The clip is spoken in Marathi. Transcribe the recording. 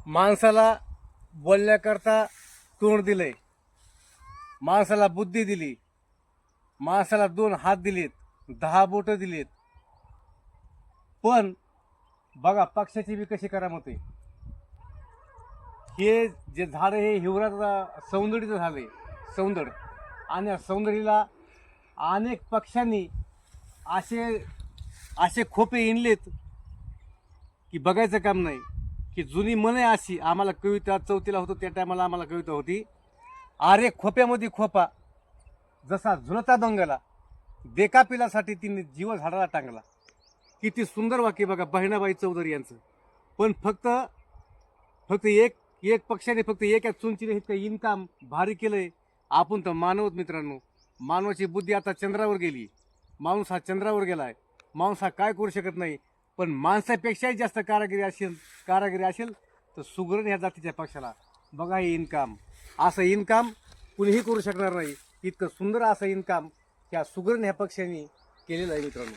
माणसाला बोलण्याकरता तोंड दिलंय, माणसाला बुद्धी दिली, माणसाला 2 हात दिलेत, 10 बोटं दिलेत. पण बघा पक्षाची बी कशी करामत आहे. हे जे झाड हे हिवराचं सौंदर्याचं झालंय, सौंदर्य. आणि या सौंदर्याला अनेक पक्षांनी असे असे खोपे इनलेत की बघायचं काम नाही. की जुनी म्हणे अशी, आम्हाला कविता 4थीला होतो त्या टायमाला आम्हाला कविता होती, अरे खोप्यामध्ये खोपा जसा झुलता डोंगराला, देकापिलासाठी तिने जीव झाडाला टांगला. किती सुंदर वाक्य बघा बहिणाबाई चौधरी यांचं. पण फक्त एक पक्षाने फक्त एका चुंचीने इतकं इन्कम भारी केलंय. आपण तर मानवत मित्रांनो, मानवाची बुद्धी आता चंद्रावर गेली. माणूस हा चंद्रावर गेलाय. माणूस हा काय करू शकत नाही. पण माणसापेक्षाही जास्त कारागिरी असेल तर सुगरण ह्या जातीच्या पक्षाला. बघा हे इन्कम, असं इन्कम कुणीही करू शकणार नाही. इतकं सुंदर असं इन्कम ह्या सुगरण ह्या पक्षाने केलेलं आहे मित्रांनो.